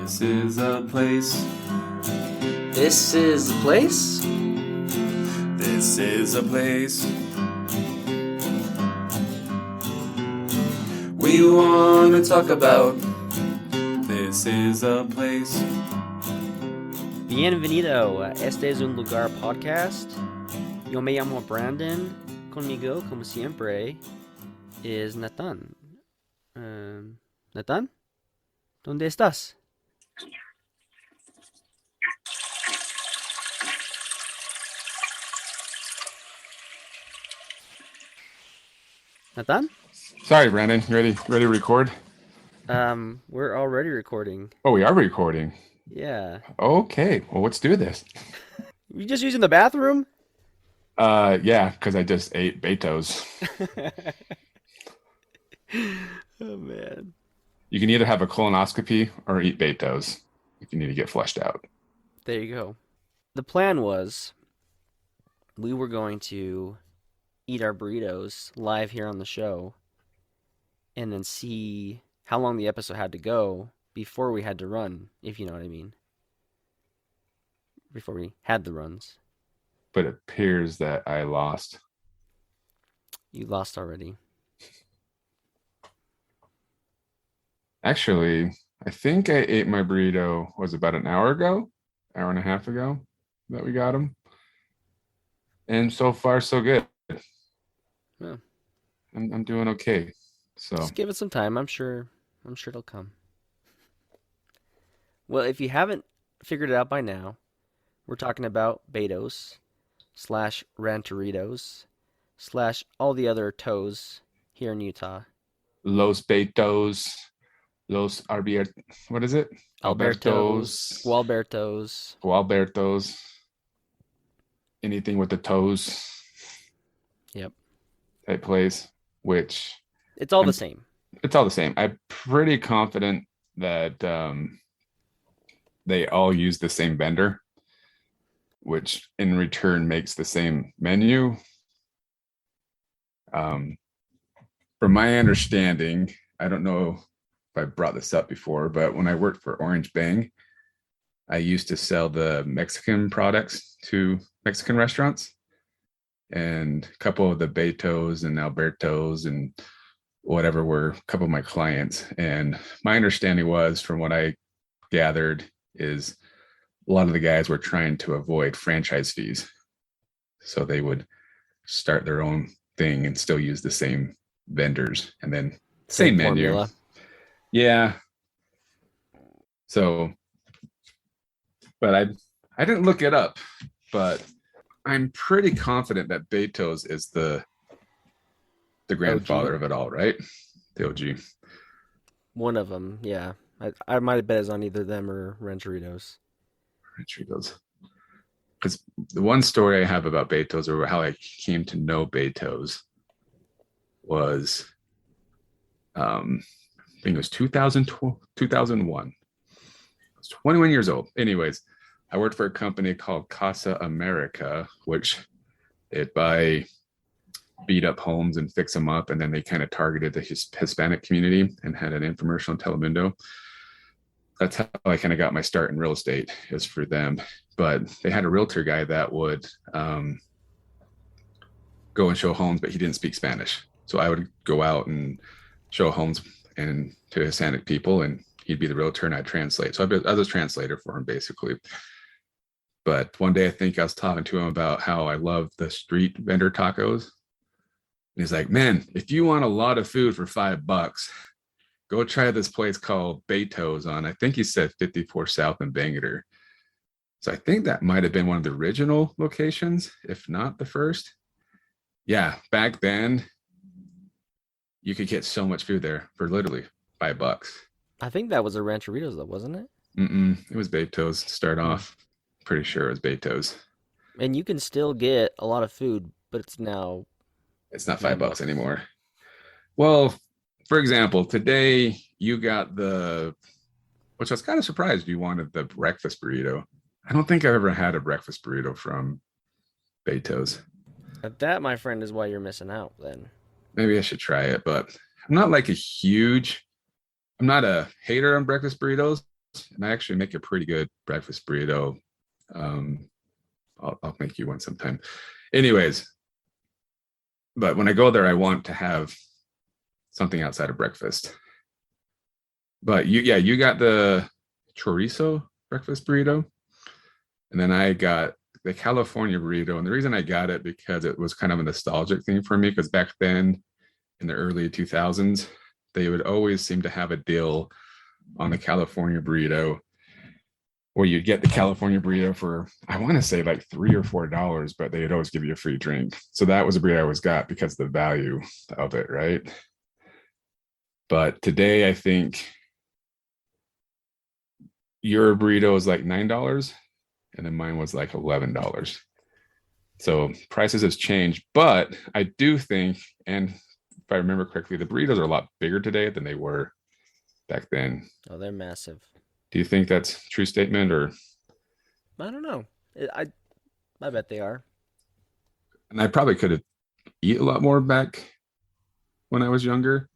This is a place. This is the place? This is a place. We want to talk about. This is a place. Bienvenido a Este es un lugar podcast. Yo me llamo Brandon. Conmigo, como siempre, es Nathan. Nathan? ¿Dónde estás? Nathan? Sorry, Brandon. You ready to record? We're already recording. Oh, we are recording. Yeah. Okay. Well, let's do this. You just using the bathroom? Yeah, because I just ate Betos. Oh, man. You can either have a colonoscopy or eat Betos if you need to get flushed out. There you go. The plan was we were going to eat our burritos live here on the show and then see how long the episode had to go before we had to run, if you know what I mean. Before we had the runs. But it appears that I lost. You lost already. Actually, I think I ate my burrito, was about an hour and a half ago that we got them. And so far, so good. Yeah. I'm doing okay. So just give it some time. I'm sure it'll come. Well, if you haven't figured it out by now, we're talking about Betos / Rancheritos / all the other toes here in Utah. Los Betos, Los Arbier, what is it? Albertos, Gualbertos, anything with the toes. Yep. Type place, which it's all the same. It's all the same. I'm pretty confident that they all use the same vendor, which in return makes the same menu. From my understanding, I don't know if I brought this up before, but when I worked for Orange Bang, I used to sell the Mexican products to Mexican restaurants, and a couple of the Betos and Albertos and whatever were a couple of my clients. And my understanding was, from what I gathered, is a lot of the guys were trying to avoid franchise fees. So they would start their own thing and still use the same vendors and then same menu. Formula. Yeah. So, but I didn't look it up, but I'm pretty confident that Betos is the grandfather of it all, right? The OG. One of them, yeah. I might have bet it's on either them or Rancheritos. Because the one story I have about Betos, or how I came to know Betos, was I think it was 2001. I was 21 years old. Anyways, I worked for a company called Casa America, which they'd buy beat up homes and fix them up, and then they kind of targeted the Hispanic community and had an infomercial in Telemundo. That's how I kind of got my start in real estate, is for them. But they had a realtor guy that would go and show homes, but he didn't speak Spanish. So I would go out and show homes and to Hispanic people, and he'd be the realtor and I'd translate. So I was a translator for him, basically. But one day I think I was talking to him about how I love the street vendor tacos. And he's like, man, if you want a lot of food for $5, go try this place called Betos on, I think he said 54 South in Bangor. So I think that might have been one of the original locations, if not the first. Yeah, back then, you could get so much food there for literally $5. I think that was a Rancheritos, though, wasn't it? It was Betos to start off. Pretty sure it was Betos. And you can still get a lot of food, but it's not $5 anymore. Well, for example, today you got which I was kind of surprised you wanted the breakfast burrito. I don't think I've ever had a breakfast burrito from Betos. That, my friend, is why you're missing out then. Maybe I should try it, but I'm not a hater on breakfast burritos, and I actually make a pretty good breakfast burrito. I'll make you one sometime. Anyways, but when I go there, I want to have something outside of breakfast. But you got the chorizo breakfast burrito, and then I got the California burrito. And the reason I got it because it was kind of a nostalgic thing for me, because back then in the early 2000s, they would always seem to have a deal on the California burrito where you'd get the California burrito for, I want to say like $3 or $4, but they'd always give you a free drink. So that was a burrito I always got because of the value of it, right? But today I think your burrito is like $9 and then mine was like $11. So prices has changed, but I do think, and if I remember correctly, the burritos are a lot bigger today than they were back then. Oh, they're massive. Do you think that's a true statement, or? I don't know. I bet they are. And I probably could have eat a lot more back when I was younger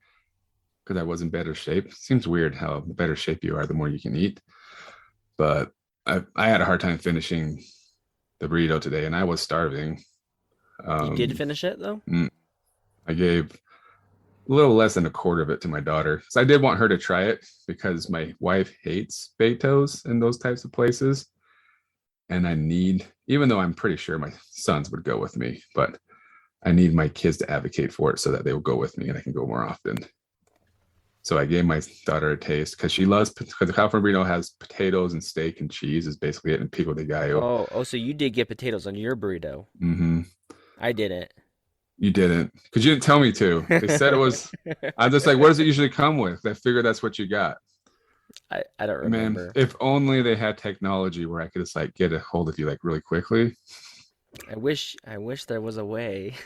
because I was in better shape. Seems weird how the better shape you are, the more you can eat. But I had a hard time finishing the burrito today, and I was starving. You did finish it though? I gave a little less than a quarter of it to my daughter. So I did want her to try it because my wife hates Betos in those types of places. And I need, even though I'm pretty sure my sons would go with me, but I need my kids to advocate for it so that they will go with me and I can go more often. So I gave my daughter a taste because she loves, because the California burrito has potatoes and steak and cheese is basically it, and pico de gallo. Oh, so you did get potatoes on your burrito. Mm-hmm. I didn't. You didn't, because you didn't tell me to. They said it was, I'm just like, what does it usually come with? I figured that's what you got. I don't remember. Man, if only they had technology where I could just like get a hold of you like really quickly. I wish there was a way.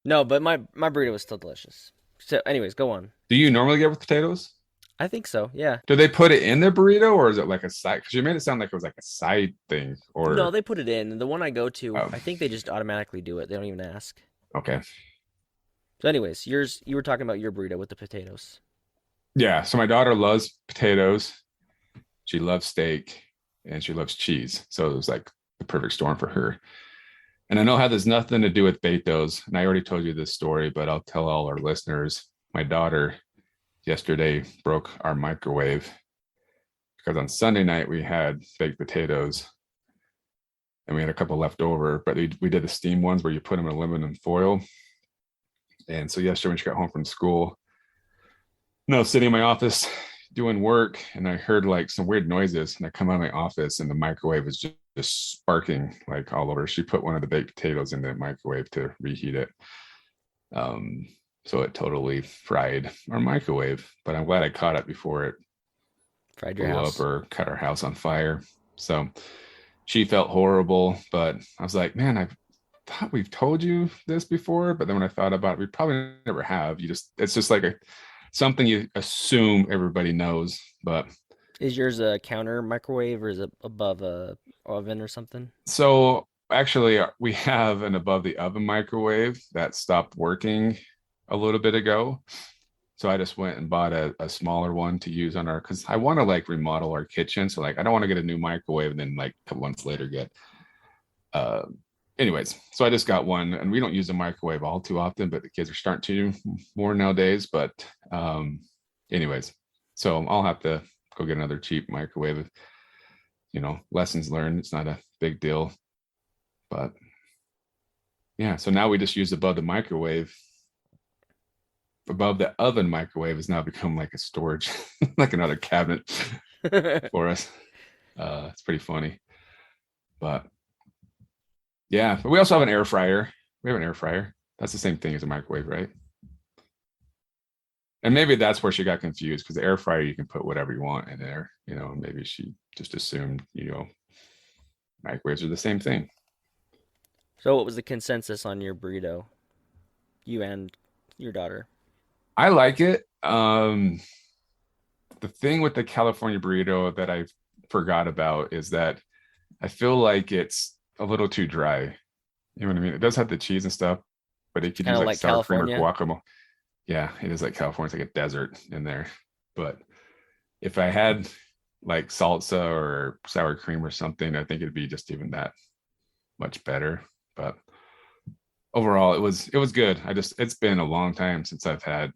No, but my burrito was still delicious. So anyways, go on. Do you normally get with potatoes? I think so, yeah. Do they put it in their burrito, or is it like a side? Because you made it sound like it was like a side thing. Or No, they put it in. The one I go to, Oh. I think they just automatically do it. They don't even ask. Okay. So anyways, you were talking about your burrito with the potatoes. Yeah. So my daughter loves potatoes. She loves steak and she loves cheese. So it was like the perfect storm for her. And I know how there's nothing to do with Betos. And I already told you this story, but I'll tell all our listeners. My daughter yesterday broke our microwave because on Sunday night we had baked potatoes and we had a couple left over, but we did the steam ones where you put them in aluminum foil. And so yesterday when she got home from school, sitting in my office doing work, and I heard like some weird noises, and I come out of my office and the microwave was just sparking like all over. She put one of the baked potatoes in the microwave to reheat it. So it totally fried our microwave, but I'm glad I caught it before it Fried your blew house. up or cut our house on fire. So she felt horrible, but I was like, man, I thought we've told you this before, but then when I thought about it, we probably never have. It's just like something you assume everybody knows, but. Is yours a counter microwave or is it above a oven or something? So actually we have an above the oven microwave that stopped working a little bit ago. So I just went and bought a smaller one to use on because I want to like remodel our kitchen. So like, I don't want to get a new microwave and then like a couple months later get, anyways. So I just got one, and we don't use the microwave all too often, but the kids are starting to more nowadays. But anyways, so I'll have to go get another cheap microwave. Lessons learned. It's not a big deal, but yeah. So now we just use above the microwave. Above the oven microwave has now become like a storage, like another cabinet for us. It's pretty funny, but yeah. But we also have an air fryer. We have an air fryer. That's the same thing as a microwave, right? And maybe that's where she got confused, because the air fryer, you can put whatever you want in there, maybe she just assumed, microwaves are the same thing. So what was the consensus on your burrito? You and your daughter? I like it. The thing with the California burrito that I forgot about is that I feel like it's a little too dry. You know what I mean? It does have the cheese and stuff, but it could use like sour cream or guacamole. Yeah, it is like California. It's like a desert in there. But if I had like salsa or sour cream or something, I think it'd be just even that much better. But overall, it was good. It's been a long time since I've had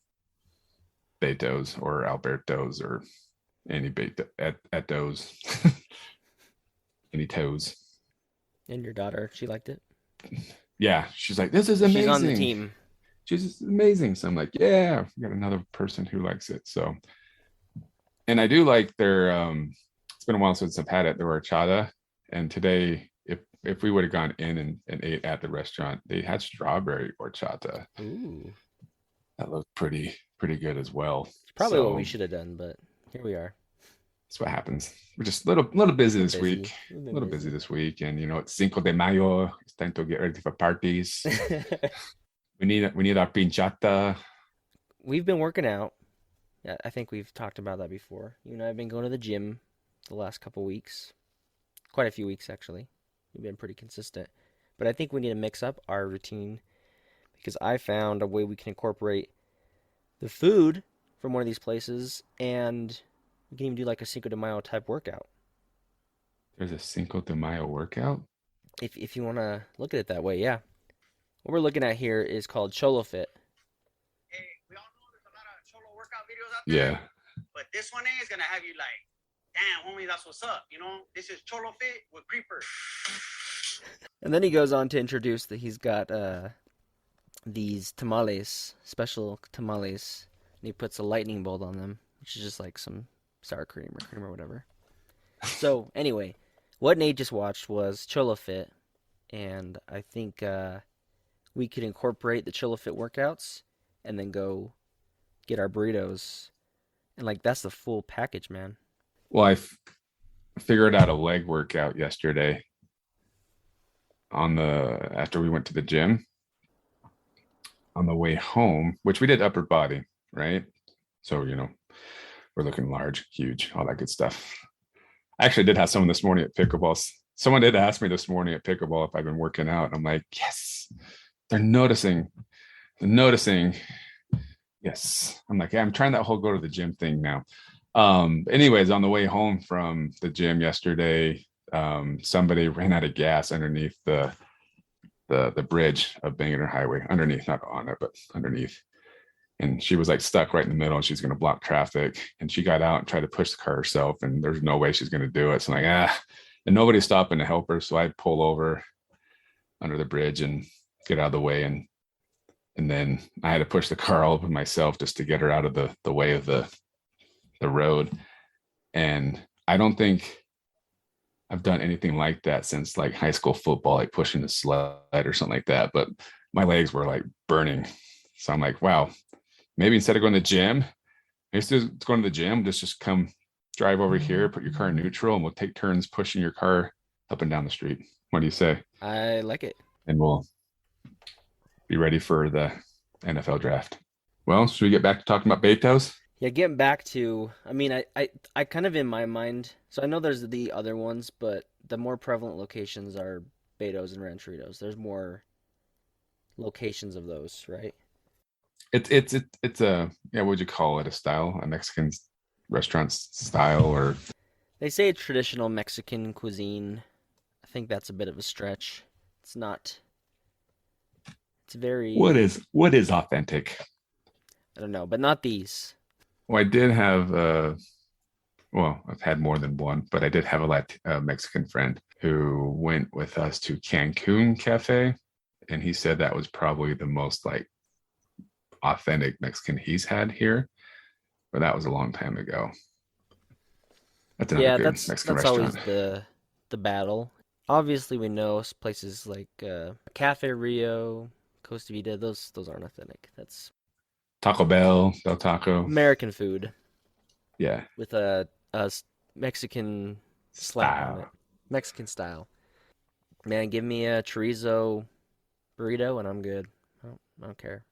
Betos or Albertos or any at those any toes. And your daughter, she liked it. Yeah, she's like, this is She's on the amazing. team. She's amazing. So I'm like, yeah, we got another person who likes it. So, and I do like their it's been a while since I've had it, the horchata. And today, if we would have gone in and ate at the restaurant, they had strawberry horchata. Ooh. That looked pretty good as well. It's probably So what we should have done, but here we are. that's what happens. We're just a little busy this week. We've A been little busy this week. And it's Cinco de Mayo. It's time to get ready for parties. We need our pinchata. We've been working out. Yeah, I think we've talked about that before. You and I have been going to the gym the last couple weeks. Quite a few weeks, actually. We've been pretty consistent. But I think we need to mix up our routine because I found a way we can incorporate the food from one of these places and we can even do like a Cinco de Mayo type workout. There's a Cinco de Mayo workout. If you want to look at it that way, yeah. What we're looking at here is called Cholo Fit. Hey, we all know there's a lot of cholo workout videos out there. Yeah. But this one is gonna have you like, damn, homie, that's what's up. This is Cholo Fit with Creeper. And then he goes on to introduce that he's got these tamales, special tamales, and he puts a lightning bolt on them, which is just like some sour cream or whatever. So anyway, what Nate just watched was Cholo Fit, and I think we could incorporate the Cholo Fit workouts and then go get our burritos, and like that's the full package, man. Well, I figured out a leg workout yesterday after we went to the gym. On the way home, which we did upper body, right? So, we're looking large, huge, all that good stuff. I actually did have someone this morning at pickleball. Someone did ask me this morning at pickleball if I've been working out. And I'm like, yes, they're noticing. Yes. I'm like, yeah, I'm trying that whole go to the gym thing now. Anyways, on the way home from the gym yesterday, somebody ran out of gas underneath the bridge of Bangor Highway, underneath, not on it, but underneath. And she was like stuck right in the middle and she's going to block traffic. And she got out and tried to push the car herself. And there's no way she's going to do it. So I'm like, and nobody's stopping to help her. So I pull over under the bridge and get out of the way. And then I had to push the car all over myself just to get her out of the way of the road. And I don't think I've done anything like that since like high school football, like pushing the sled or something like that. But my legs were like burning. So I'm like, wow, maybe instead of going to the gym, instead of going to the gym, just come drive over here, put your car in neutral, and we'll take turns pushing your car up and down the street. What do you say? I like it. And we'll be ready for the NFL draft. Well, should we get back to talking about Betos? Yeah, getting back to, I mean, I kind of in my mind, so I know there's the other ones, but the more prevalent locations are Betos and Rancheritos. There's more locations of those, right? It's a, yeah, what would you call it? A style, a Mexican restaurant style, or They say traditional Mexican cuisine. I think that's a bit of a stretch. It's not. It's very. what is authentic? I don't know, but not these. Well, I did have I've had more than one, but I did have a Mexican friend who went with us to Cancun Cafe, and he said that was probably the most like authentic Mexican he's had here, but that was a long time ago. That's another good Mexican that's restaurant. always the battle. Obviously, we know places like Cafe Rio, Costa Vida. Those aren't authentic. That's Taco Bell, Del Taco. American food. Yeah. With a Mexican slap on it. Style. Mexican style. Man, give me a chorizo burrito and I'm good. I don't care.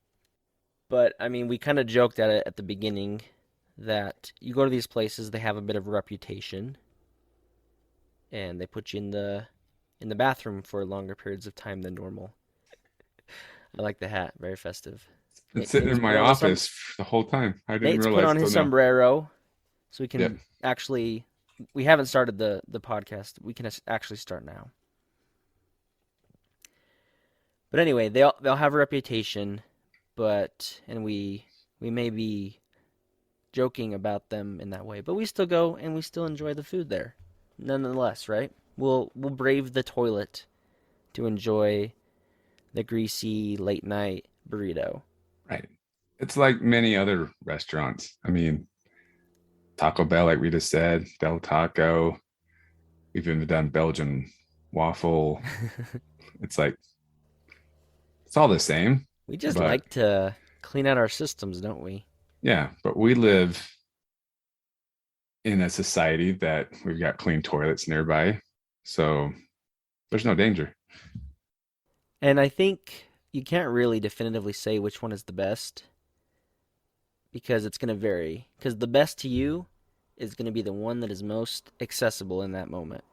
But, I mean, we kind of joked at it at the beginning that you go to these places, they have a bit of a reputation, and they put you in the bathroom for longer periods of time than normal. I like the hat. Very festive. Been sitting in my office the whole time. I didn't Nate's realize. put on his sombrero so we can Yep. actually we haven't started the podcast. We can actually start now. But anyway, they'll have a reputation, and we may be joking about them in that way, but we still go and we still enjoy the food there, nonetheless, right? We'll brave the toilet to enjoy the greasy late night burrito. Right. It's like many other restaurants. I mean, Taco Bell, like we just said, Del Taco. We've even done Belgian waffle. It's like, it's all the same. We just but like to clean out our systems, don't we? yeah, but we live in a society that we've got clean toilets nearby. So there's no danger. And I think you can't really definitively say which one is the best because it's going to vary. Because the best to you is going to be the one that is most accessible in that moment.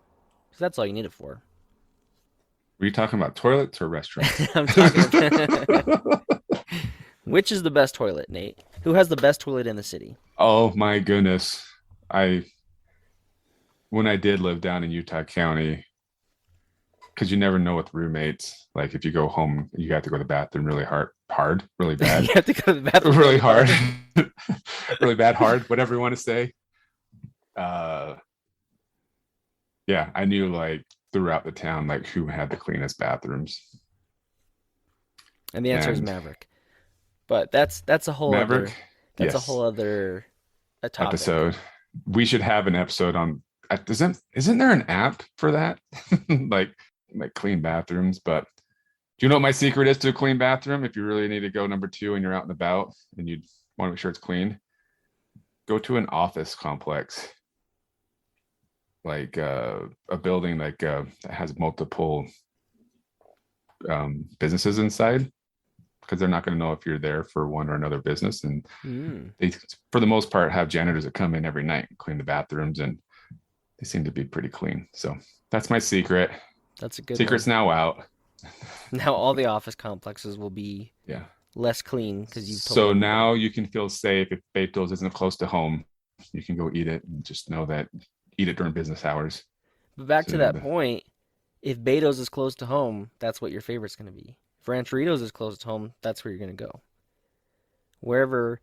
Because that's all you need it for. Were you talking about toilets or restaurants? I'm talking about which is the best toilet, Nate? Who has the best toilet in the city? Oh my goodness. When I did live down in Utah County, because you never know with roommates, like if you go home, you have to go to the bathroom really really bad. You have to go to the bathroom really hard. Really bad, hard, whatever you want to say. Yeah, I knew like throughout the town, like who had the cleanest bathrooms. And the answer is Maverick. But that's a whole Maverick. Other, that's a whole other topic. Episode. We should have an episode on. Isn't there an app for that? like clean bathrooms. But do you know what my secret is to a clean bathroom? If you really need to go number 2 and you're out and about and you want to make sure it's clean, go to an office complex, like a building like that has multiple businesses inside, because they're not going to know if you're there for one or another business. And they, for the most part, have janitors that come in every night and clean the bathrooms, and they seem to be pretty clean. So that's my secret. That's a good secret's one. Now out. Now all the office complexes will be less clean because you've told so now you can feel safe. If Betos isn't close to home, you can go eat it and just know that eat it during business hours. But back to that point, if Betos is close to home, that's what your favorite's going to be. If Rancheritos is close to home, that's where you're going to go. Wherever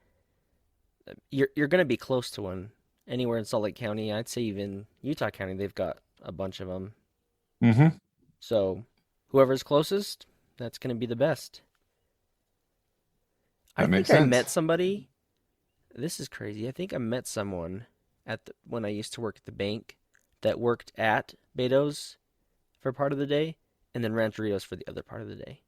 you're going to be close to one. Anywhere in Salt Lake County, I'd say even Utah County, they've got a bunch of them. Mm-hmm. So whoever's closest, that's going to be the best. That makes sense. I met somebody. This is crazy. I think I met someone when I used to work at the bank that worked at Betos for part of the day and then Rancheritos for the other part of the day.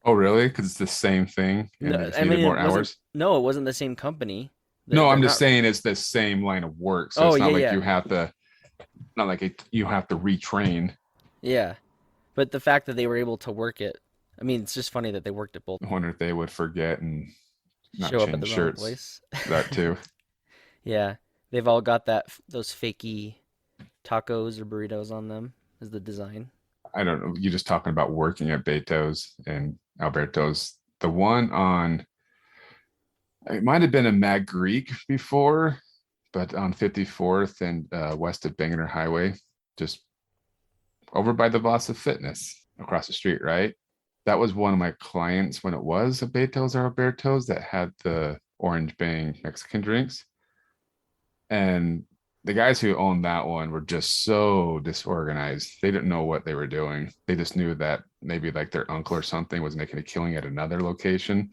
Oh, really? Because it's the same thing and more hours? No, it wasn't the same company. No, I'm just saying it's the same line of work. So it's not like you have to, not like you have to retrain. Yeah. But the fact that they were able to work it, I mean, it's just funny that they worked at both. I wonder if they would forget and not show change up at the shirts. wrong place. That too. Yeah. They've all got those fakey tacos or burritos on them as the design. I don't know. You're just talking about working at Betos and Alberto's. The one on, it might have been a Mag Greek before, but on 54th and west of Bangerter Highway, just over by the Vasa Fitness across the street, right? That was one of my clients when it was a Betos or Alberto's that had the Orange Bang Mexican drinks. And the guys who owned that one were just so disorganized. They didn't know what they were doing. They just knew that maybe like their uncle or something was making a killing at another location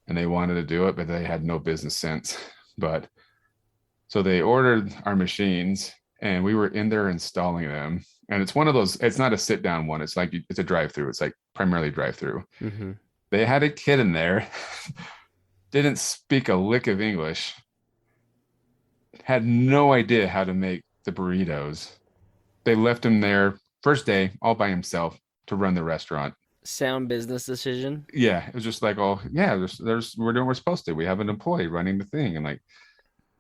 and they wanted to do it, but they had no business sense. But so they ordered our machines and we were in there installing them. And it's one of those, it's not a sit down one. It's like, it's a drive-through. It's like primarily drive-through. Mm-hmm. They had a kid in there, didn't speak a lick of English, had no idea how to make the burritos. They left him there first day all by himself to run the restaurant. Sound business decision. Yeah, it was just like, oh yeah, there's we're doing what we're supposed to. We have an employee running the thing, and like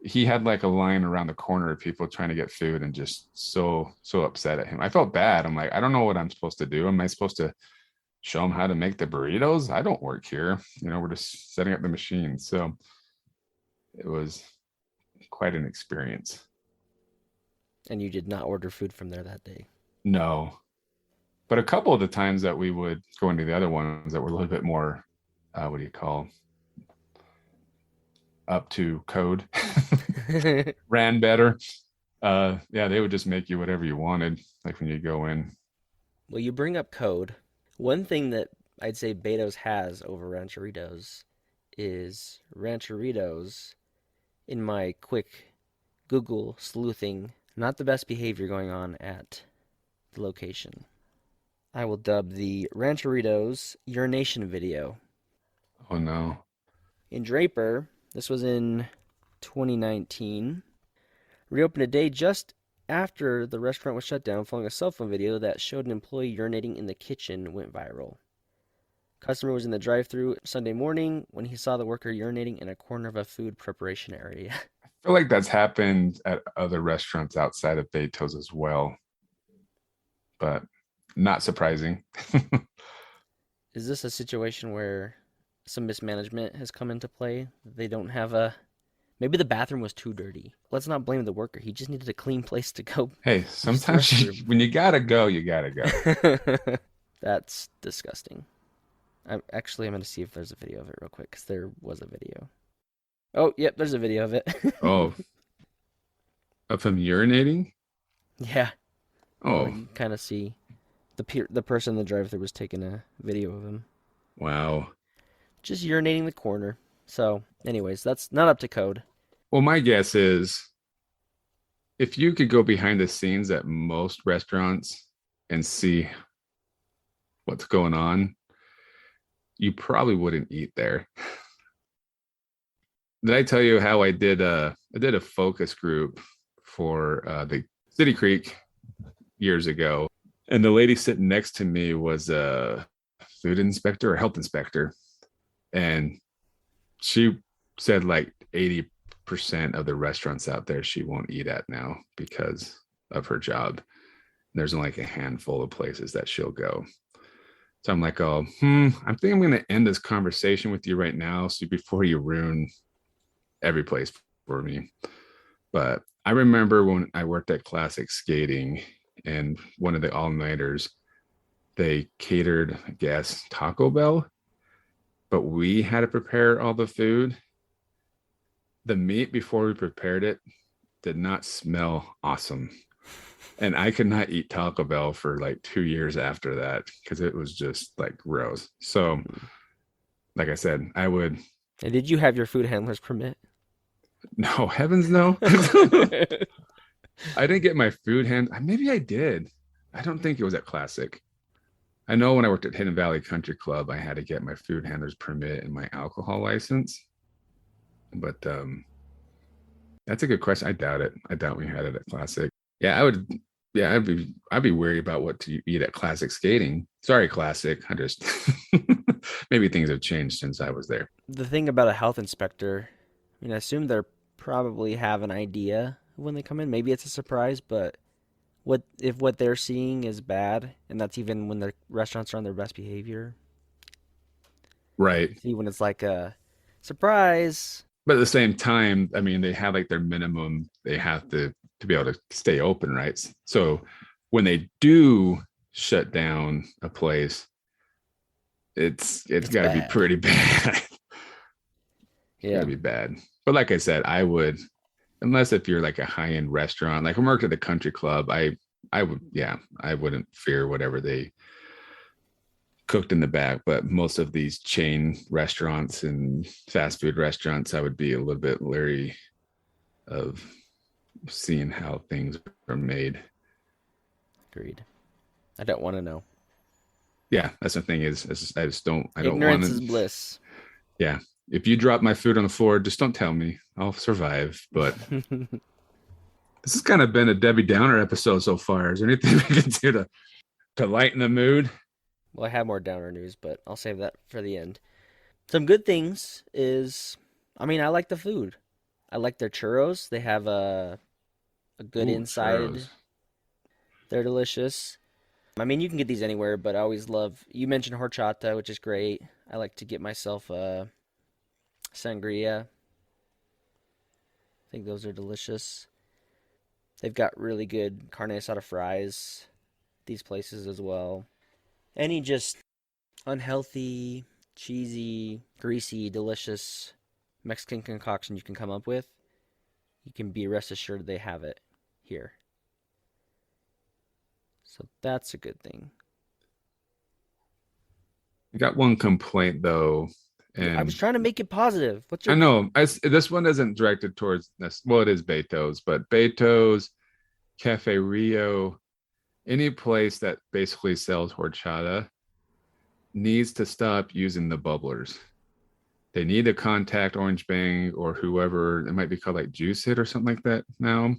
he had like a line around the corner of people trying to get food, and just so upset at him. I felt bad. I'm like, I don't know what I'm supposed to do. Am I supposed to show him how to make the burritos? I don't work here. We're just setting up the machine. So it was quite an experience. And you did not order food from there that day. No. But a couple of the times that we would go into the other ones that were a little bit more, what do you call, up to code, ran better. Yeah, they would just make you whatever you wanted, like when you go in. Well, you bring up code. One thing that I'd say Betos has over Rancheritos is Rancheritos, in my quick Google sleuthing, not the best behavior going on at the location. I will dub the Rancheritos urination video. Oh no. In Draper, this was in 2019, reopened a day just after the restaurant was shut down following a cell phone video that showed an employee urinating in the kitchen went viral. Customer was in the drive-thru Sunday morning when he saw the worker urinating in a corner of a food preparation area. I feel like that's happened at other restaurants outside of Betos as well, but not surprising. Is this a situation where some mismanagement has come into play? They don't have a... Maybe the bathroom was too dirty. Let's not blame the worker. He just needed a clean place to go. Hey, sometimes when you gotta go, you gotta go. That's disgusting. I'm going to see if there's a video of it real quick, because there was a video. Oh, yep, there's a video of it. Oh. Of him urinating? Yeah. Oh. You kind of see the person in the drive-thru was taking a video of him. Wow. Just urinating in the corner. So, anyways, that's not up to code. Well, my guess is if you could go behind the scenes at most restaurants and see what's going on, you probably wouldn't eat there. Did I tell you how I did a focus group for the City Creek years ago? And the lady sitting next to me was a food inspector or health inspector. And she said like 80% of the restaurants out there she won't eat at now because of her job. There's only like a handful of places that she'll go. So I'm like, I think I'm going to end this conversation with you right now, so before you ruin every place for me. But I remember when I worked at Classic Skating and one of the all-nighters, they catered, I guess, Taco Bell, but we had to prepare all the food. The meat before we prepared it did not smell awesome. And I could not eat Taco Bell for like 2 years after that because it was just like gross. So, like I said, I would. And did you have your food handler's permit? No, heavens no. I didn't get my food hand. Maybe I did. I don't think it was at Classic. I know when I worked at Hidden Valley Country Club, I had to get my food handler's permit and my alcohol license. But that's a good question. I doubt it. I doubt we had it at Classic. Yeah, I would. Yeah, I'd be worried about what to eat at Classic Skating. Sorry, Classic. I just maybe things have changed since I was there. The thing about a health inspector, I mean, I assume they're probably have an idea when they come in. Maybe it's a surprise, but what if what they're seeing is bad, and that's even when the restaurants are on their best behavior? Right. See, when it's like a surprise. But at the same time, I mean, they have like their minimum. They have to be able to stay open, right? So when they do shut down a place, it's got to be pretty bad. Yeah, got to be bad. But like I said, I would, unless if you're like a high end restaurant, like I worked at the country club, I wouldn't fear whatever they cooked in the back. But most of these chain restaurants and fast food restaurants, I would be a little bit leery of seeing how things are made. Agreed. I don't want to know. Yeah, that's the thing is I just don't. I don't want Ignorance is bliss. Yeah, if you drop my food on the floor, just don't tell me. I'll survive. But this has kind of been a Debbie Downer episode so far. Is there anything we can do to lighten the mood? Well, I have more downer news, but I'll save that for the end. Some good things is, I mean, I like the food. I like their churros. They have a good inside. Churros. They're delicious. I mean, you can get these anywhere, but I always love, you mentioned horchata, which is great. I like to get myself a sangria. I think those are delicious. They've got really good carne asada fries, these places as well. Any just unhealthy, cheesy, greasy, delicious Mexican concoction you can come up with, you can be rest assured they have it here. So that's a good thing. I got one complaint though, I was and trying to make it positive. What's I your know this one isn't directed towards this. Well, it is Betos, but Betos, Cafe Rio, any place that basically sells horchata needs to stop using the bubblers. They need to contact Orange Bang or whoever, it might be called like Juice It or something like that now,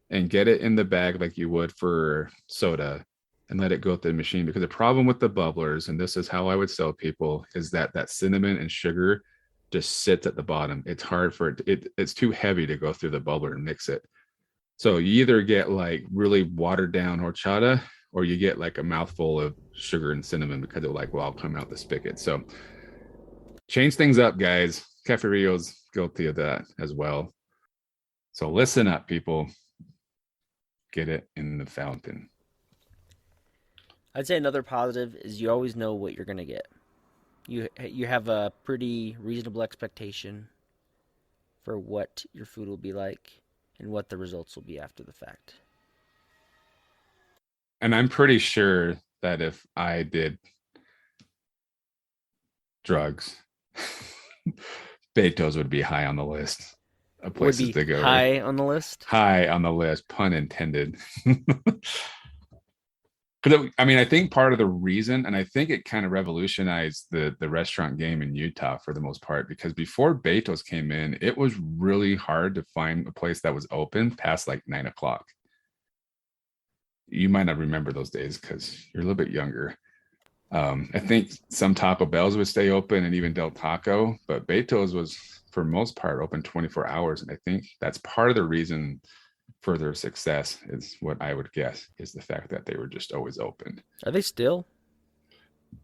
and get it in the bag like you would for soda and let it go through the machine. Because the problem with the bubblers, and this is how I would sell people, is that that cinnamon and sugar just sits at the bottom. It's hard for it's too heavy to go through the bubbler and mix it. So you either get like really watered down horchata, or you get like a mouthful of sugar and cinnamon because it'll like well come out the spigot. So change things up, guys. Cafe Rio's guilty of that as well. So listen up, people. Get it in the fountain. I'd say another positive is you always know what you're going to get. You have a pretty reasonable expectation for what your food will be like and what the results will be after the fact. And I'm pretty sure that if I did drugs, Betos would be high on the list of places to go. High on the list? High on the list, pun intended. Because I mean, I think part of the reason, and I think it kind of revolutionized the restaurant game in Utah for the most part, because before Betos came in, it was really hard to find a place that was open past like 9 o'clock. You might not remember those days because you're a little bit younger. I think some Taco Bells would stay open and even Del Taco, but Betos was for most part open 24 hours. And I think that's part of the reason for their success is what I would guess is the fact that they were just always open. Are they still?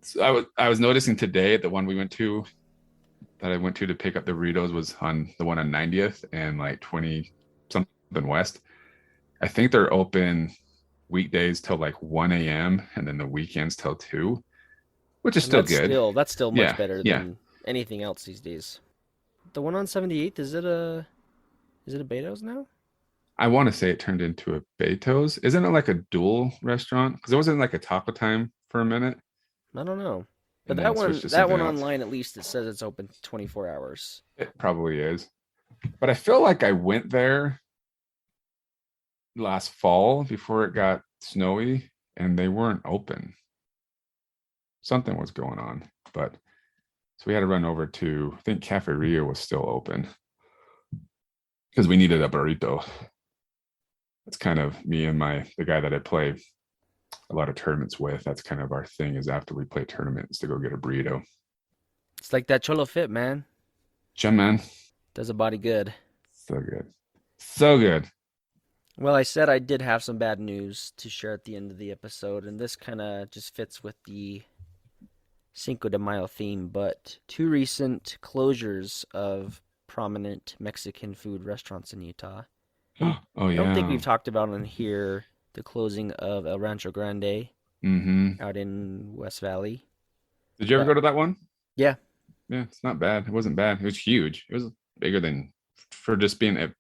So I was noticing today the one I went to pick up the burritos was on the one on 90th and like 20 something west. I think they're open weekdays till like 1 a.m. and then the weekends till 2, which is still good. That's still much better Yeah. than anything else these days. The one on 78th, is it a Betos now? I want to say it turned into a Betos. Isn't it like a dual restaurant? Because it wasn't like a Taco Time for a minute. I don't know. But And that then one, switched to something else. online, at least it says it's open 24 hours. It probably is. But I feel like I went there last fall before it got snowy and they weren't open. Something was going on. But so we had to run over to, I think Cafe Rio was still open because we needed a burrito. That's kind of me and the guy that I play a lot of tournaments with. That's kind of our thing is after we play tournaments to go get a burrito. It's like that Cholo Fit, man. Gem man. Does a body good. So good. So good. Well, I said I did have some bad news to share at the end of the episode, and this kind of just fits with the Cinco de Mayo theme, but 2 recent closures of prominent Mexican food restaurants in Utah. Oh, yeah. I don't think we've talked about on here the closing of El Rancho Grande out in West Valley. Did you ever go to that one? Yeah. Yeah, it's not bad. It wasn't bad. It was huge. It was bigger than, for just being, it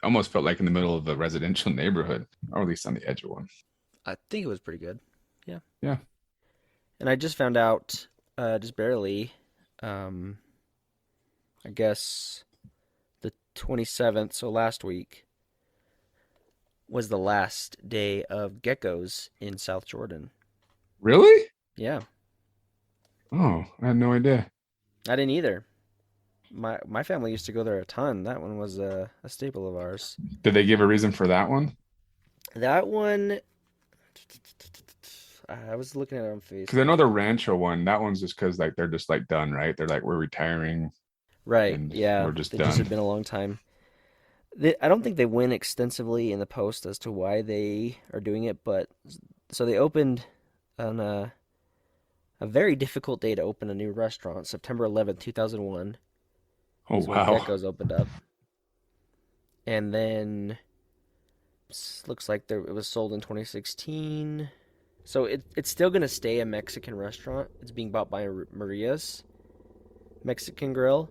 almost felt like in the middle of a residential neighborhood, or at least on the edge of one. I think it was pretty good. Yeah. Yeah. And I just found out, just barely, I guess the 27th, so last week, was the last day of geckos in South Jordan. Really? Yeah. Oh, I had no idea. I didn't either. My family used to go there a ton. That one was a staple of ours. Did they give a reason for that one? That one, I was looking at it on Facebook. Because I know the Rancho one, that one's just because like they're just like done, right? They're like, we're retiring. Right, yeah. We're just It done. just had been a long time. I don't think they went extensively in the post as to why they are doing it, but so they opened on a very difficult day to open a new restaurant, September 11th, 2001. Oh, is when wow. Geckos opened up. And then Looks like it was sold in 2016. So it's still gonna stay a Mexican restaurant. It's being bought by Maria's Mexican Grill,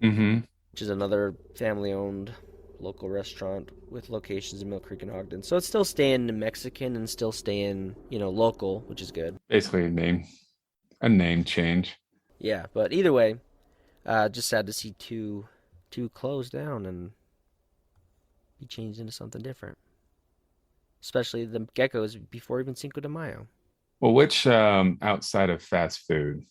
Mm-hmm. which is another family-owned local restaurant with locations in Mill Creek and Ogden. So it's still staying Mexican and still staying, local, which is good. Basically a name change. Yeah, but either way, just sad to see two close down and be changed into something different. Especially the geckos before even Cinco de Mayo. Well, which outside of fast food,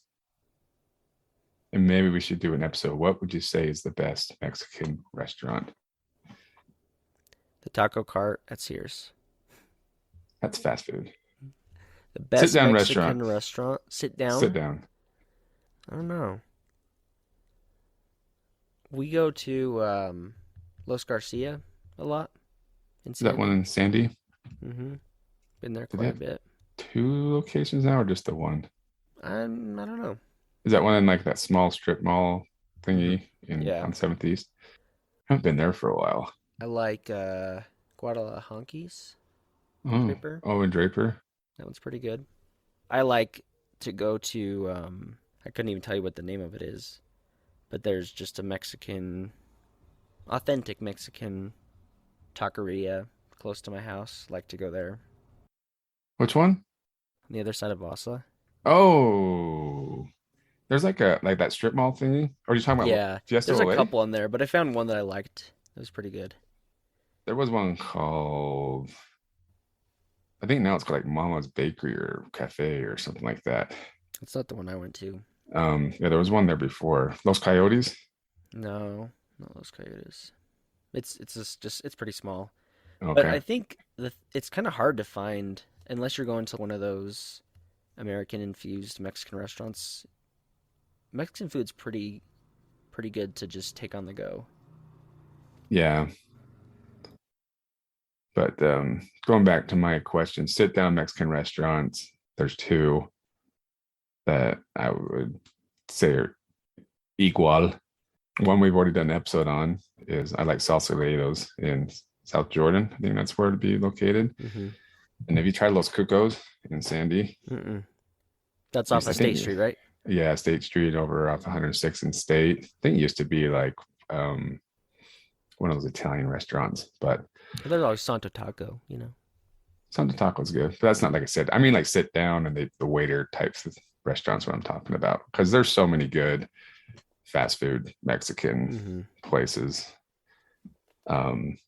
and maybe we should do an episode, what would you say is the best Mexican restaurant? The taco cart at Sears. That's fast food. The best Sit-down Mexican restaurant. restaurant. Sit down. Sit down. I don't know. We go to Los Garcia a lot. Is that one in Sandy? Mm-hmm. Been there Do they quite a have bit. 2 locations now, or just the one? I don't know. Is that one in like that small strip mall thingy Yeah. on 7th East? I haven't been there for a while. I like Guadalajanquis. Oh, Draper. in Draper. That one's pretty good. I like to go to I couldn't even tell you what the name of it is, but there's just a authentic Mexican taqueria close to my house. Like to go there. Which one? On the other side of Vasa. Oh, there's like that strip mall thingy. Or are you talking about Yeah, Fiesta there's a Olé? couple in there, but I found one that I liked. It was pretty good. There was one called, I think now it's called like Mama's Bakery or Cafe or something like that. It's not the one I went to. Yeah, there was one there before. Los Coyotes. No, not Los Coyotes. It's just it's pretty small. Okay. But I think it's kind of hard to find unless you're going to one of those American infused Mexican restaurants. Mexican food's pretty good to just take on the go. Yeah. But going back to my question, sit down Mexican restaurants, there's 2 that I would say are equal. One we've already done an episode on is I like Salsaleros in South Jordan. I think that's where it'd be located. Mm-hmm. And have you tried Los Cucos in Sandy? Mm-mm. That's off of State Street, right? Yeah, State Street over off 106 and State. I think it used to be like one of those Italian restaurants, but There's always Santo Taco, Santo Taco's good. But that's not like I said. I mean, like sit down and the waiter types of restaurants. What I'm talking about, because there's so many good fast food Mexican places. And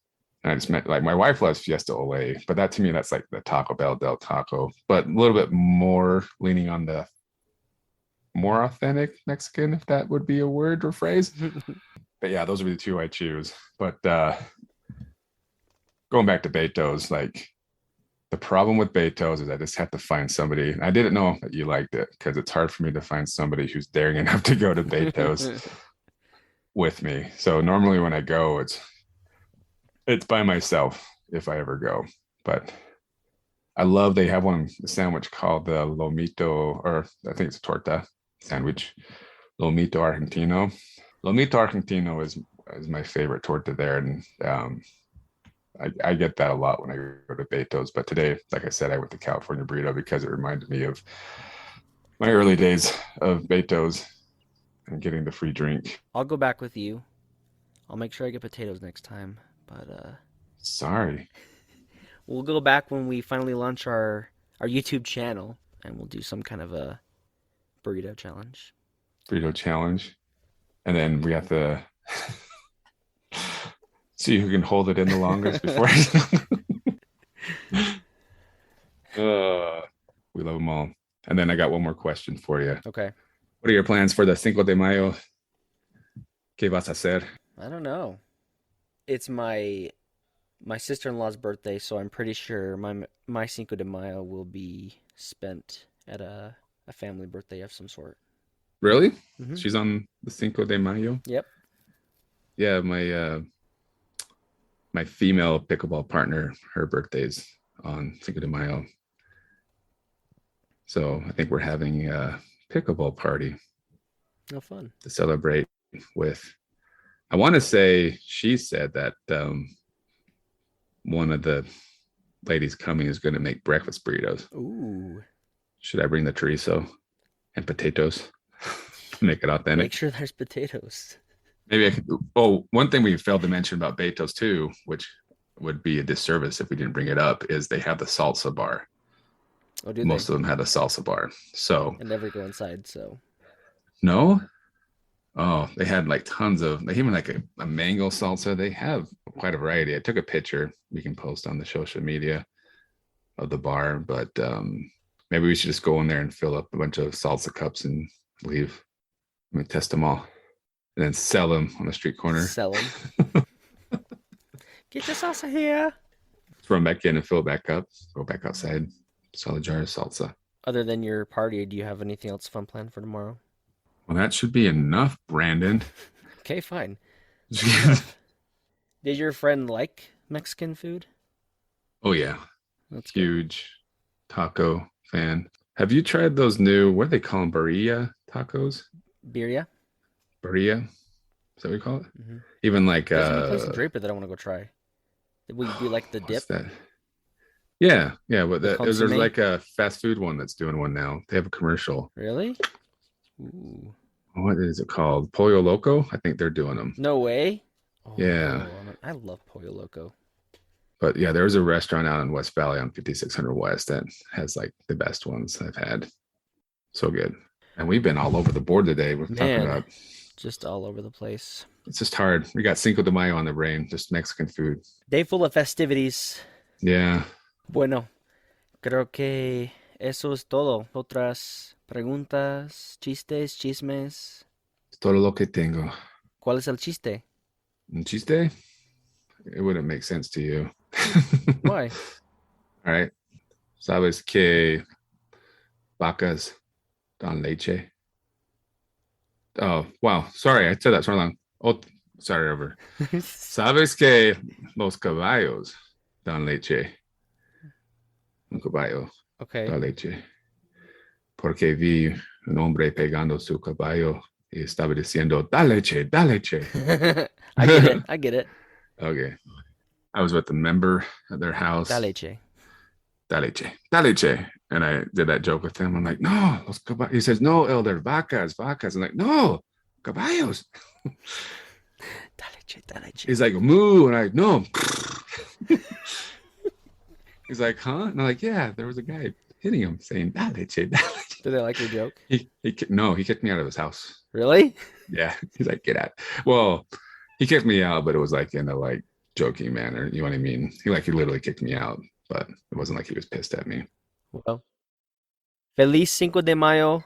I just meant like my wife loves Fiesta Olé, but that to me that's like the Taco Bell del Taco, but a little bit more leaning on the more authentic Mexican, if that would be a word or phrase. But yeah, those would be the 2 I choose. But going back to Betos, like the problem with Betos is I just have to find somebody. I didn't know that you liked it because it's hard for me to find somebody who's daring enough to go to Betos with me. So normally when I go, it's by myself if I ever go. But I love they have a sandwich called the Lomito, or I think it's a torta sandwich, Lomito Argentino. Lomito Argentino is my favorite torta there, and I get that a lot when I go to Betos. But today, like I said, I went to California Burrito because it reminded me of my early days of Betos and getting the free drink. I'll go back with you. I'll make sure I get potatoes next time. But sorry, we'll go back when we finally launch our YouTube channel, and we'll do some kind of a burrito challenge. And then we have to see who can hold it in the longest before. We love them all. And then I got one more question for you. Okay. What are your plans for the Cinco de Mayo? ¿Qué vas a hacer? I don't know. It's my sister-in-law's birthday, so I'm pretty sure my Cinco de Mayo will be spent at a family birthday of some sort. Really? Mm-hmm. She's on the Cinco de Mayo? Yep. Yeah, my female pickleball partner, her birthday's on Cinco de Mayo. So I think we're having a pickleball party. Oh, fun. To celebrate with, I want to say she said that one of the ladies coming is going to make breakfast burritos. Ooh. Should I bring the chorizo and potatoes to make it authentic? Make sure there's potatoes. Maybe I could. Oh, one thing we failed to mention about Betos too, which would be a disservice if we didn't bring it up, is they have the salsa bar. Oh, do Most they? of them have the salsa bar. So I never go inside, so. no. Oh, they had like tons of, like even like a mango salsa. They have quite a variety. I took a picture we can post on the social media of the bar, but maybe we should just go in there and fill up a bunch of salsa cups and leave. I'm gonna test them all and then sell them on the street corner. Sell them. Get your salsa here. Throw them back in and fill it back up. Go back outside. Sell a jar of salsa. Other than your party, do you have anything else fun planned for tomorrow? Well, that should be enough, Brandon. Okay, fine. Did your friend like Mexican food? Oh yeah, That's good. huge taco fan. Have you tried those new, what do they call them, birria tacos? Birria? Birria? Is that what you call it? Mm-hmm. Even like There's a new place in Draper that I want to go try. Will you do like the what's dip? that? Yeah, but The there's consomme? like a fast food one that's doing one now. They have a commercial. Really? Ooh. What is it called? Pollo Loco? I think they're doing them. No way? Oh, Yeah. I love Pollo Loco. But yeah, there's a restaurant out in West Valley on 5600 West that has like the best ones I've had. So good. And we've been all over the board today. We're talking Man, about, just all over the place. it's just hard. We got Cinco de Mayo on the brain, just Mexican food. Day full of festivities. Yeah. Bueno, creo que eso es todo. Otras preguntas, chistes, chismes. Es todo lo que tengo. ¿Cuál es el chiste? Un chiste? It wouldn't make sense to you. Why? All right. Sabes que vacas dan leche? Oh, wow. Sorry, I said that so long. Oh, sorry, over. Sabes que los caballos dan leche? Un caballo Okay. da leche. Porque vi un hombre pegando su caballo y estaba diciendo, da leche, da leche. I get it. Okay. I was with a member at their house. Da leche. Da leche, da leche. And I did that joke with him. I'm like, no, los caballos. He says, no, elder, vacas. I'm like, no, caballos. Da leche, da leche. He's like, moo. And I, no. He's like, huh? And I'm like, yeah, there was a guy hitting him saying, da leche, da leche. Did they like your joke? He kicked me out of his house. Really? Yeah. He's like, get out. Well, he kicked me out, but it was like in a like joking manner. You know what I mean? He literally kicked me out, but it wasn't like he was pissed at me. Well, Feliz Cinco de Mayo,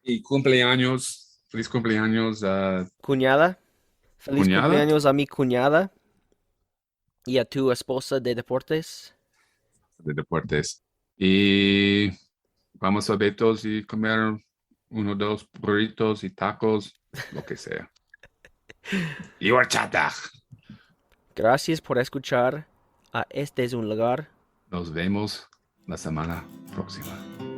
Y cumpleaños. Feliz cumpleaños. cuñada. Feliz ¿Cuñada? cumpleaños a mi cuñada y a tu esposa de deportes. De deportes. Y vamos a Betos y comer uno, dos burritos y tacos, lo que sea. Y horchata. Gracias por escuchar a Este es un lugar. Nos vemos la semana próxima.